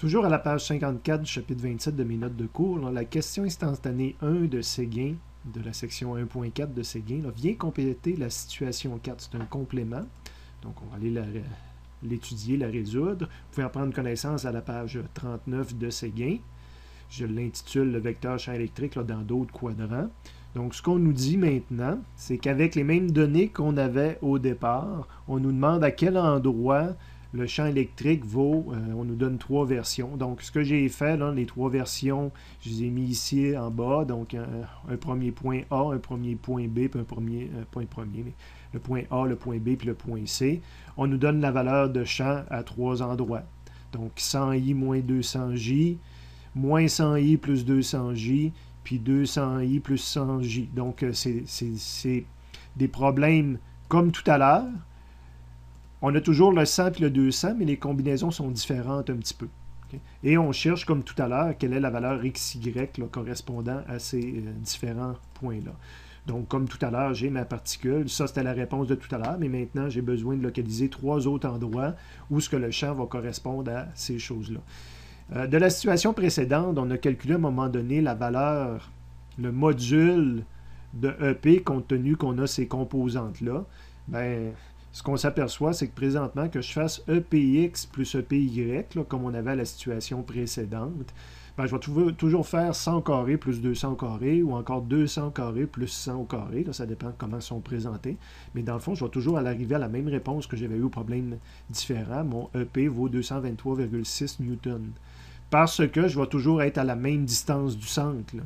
Toujours à la page 54 du chapitre 27 de mes notes de cours, là, la question instantanée 1 de Séguin, de la section 1.4 de Séguin, là, vient compléter la situation 4. C'est un complément. Donc, on va aller l'étudier, la résoudre. Vous pouvez en prendre connaissance à la page 39 de Séguin. Je l'intitule le vecteur champ électrique là, dans d'autres quadrants. Donc, ce qu'on nous dit maintenant, c'est qu'avec les mêmes données qu'on avait au départ, on nous demande à quel endroit le champ électrique vaut, on nous donne 3 versions. Donc, ce que j'ai fait, là, les 3 versions, je les ai mis ici en bas. Donc, un premier point A, un premier point B, puis un premier, pas un premier, mais le point A, le point B, puis le point C. On nous donne la valeur de champ à 3 endroits. Donc, 100i moins 200j, moins 100i plus 200j, puis 200i plus 100j. Donc, c'est des problèmes comme tout à l'heure. On a toujours le 100 et le 200, mais les combinaisons sont différentes un petit peu. Okay? Et on cherche, comme tout à l'heure, quelle est la valeur XY là, correspondant à ces différents points-là. Donc, comme tout à l'heure, j'ai ma particule. Ça, c'était la réponse de tout à l'heure, mais maintenant, j'ai besoin de localiser 3 autres endroits où ce que le champ va correspondre à ces choses-là. De la situation précédente, on a calculé à un moment donné la valeur, le module de EP, compte tenu qu'on a ces composantes-là. Bien, ce qu'on s'aperçoit, c'est que présentement, que je fasse EPX plus EPY, là, comme on avait à la situation précédente, ben, je vais toujours faire 100 au carré plus 200 au carré, ou encore 200 au carré plus 100 au carré. Là, ça dépend comment ils sont présentés. Mais dans le fond, je vais toujours arriver à la même réponse que j'avais eu au problème différent. Mon EP vaut 223,6 newtons. Parce que je vais toujours être à la même distance du centre. Là.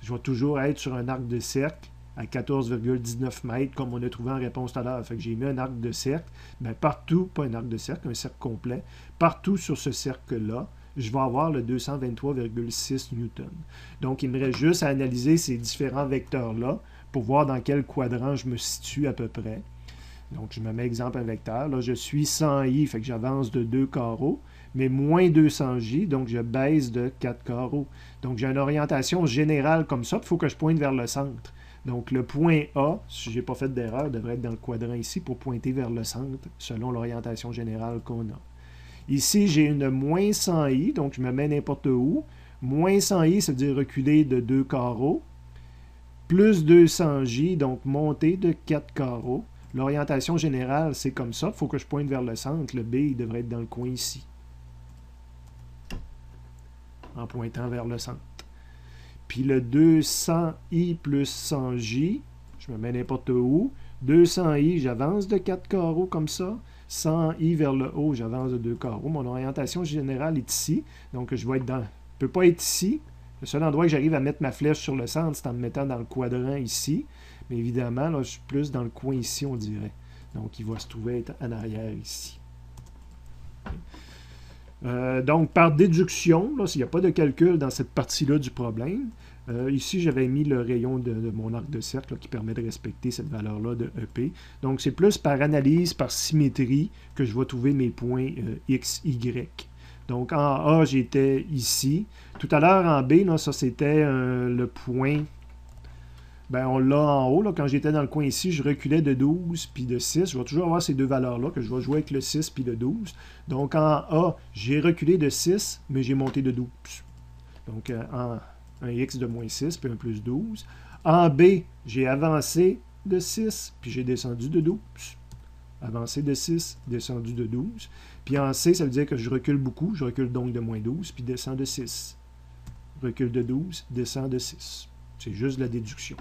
Je vais toujours être sur un arc de cercle à 14,19 mètres, comme on a trouvé en réponse tout à l'heure. Fait que j'ai mis un arc de cercle, mais partout, pas un arc de cercle, un cercle complet, partout sur ce cercle-là, je vais avoir le 223,6 newtons. Donc, il me reste juste à analyser ces différents vecteurs-là pour voir dans quel quadrant je me situe à peu près. Donc, je me mets exemple un vecteur. Là, je suis 100i, fait que j'avance de 2 carreaux, mais moins 200j, donc je baisse de 4 carreaux. Donc, j'ai une orientation générale comme ça, il faut que je pointe vers le centre. Donc, le point A, si je n'ai pas fait d'erreur, devrait être dans le quadrant ici pour pointer vers le centre, selon l'orientation générale qu'on a. Ici, j'ai une moins 100i, donc je me mets n'importe où. Moins 100i, ça veut dire reculer de 2 carreaux. Plus 200j, donc monter de 4 carreaux. L'orientation générale, c'est comme ça. Il faut que je pointe vers le centre. Le B, il devrait être dans le coin ici. En pointant vers le centre. Puis le 200i plus 100j, je me mets n'importe où. 200i, j'avance de 4 carreaux comme ça. 100i vers le haut, j'avance de 2 carreaux. Mon orientation générale est ici. Donc, je vais être dans... Je ne peux pas être ici. Le seul endroit que j'arrive à mettre ma flèche sur le centre, c'est en me mettant dans le quadrant ici. Mais évidemment, là, je suis plus dans le coin ici, on dirait. Donc, il va se trouver être en arrière ici. Donc, par déduction, là, s'il n'y a pas de calcul dans cette partie-là du problème, ici, j'avais mis le rayon de mon arc de cercle là, qui permet de respecter cette valeur-là de EP. Donc, c'est plus par analyse, par symétrie, que je vais trouver mes points X, Y. Donc, en A, j'étais ici. Tout à l'heure, en B, là, ça, c'était le point... Ben, on l'a en haut. Là, quand j'étais dans le coin ici, je reculais de 12 puis de 6. Je vais toujours avoir ces deux valeurs-là, que je vais jouer avec le 6 puis le 12. Donc, en A, j'ai reculé de 6, mais j'ai monté de 12. Donc, un X de moins 6 puis un plus 12. En B, j'ai avancé de 6 puis j'ai descendu de 12. Avancé de 6, descendu de 12. Puis en C, ça veut dire que je recule beaucoup. Je recule donc de moins 12 puis descends de 6. Recule de 12, descends de 6. C'est juste de la déduction.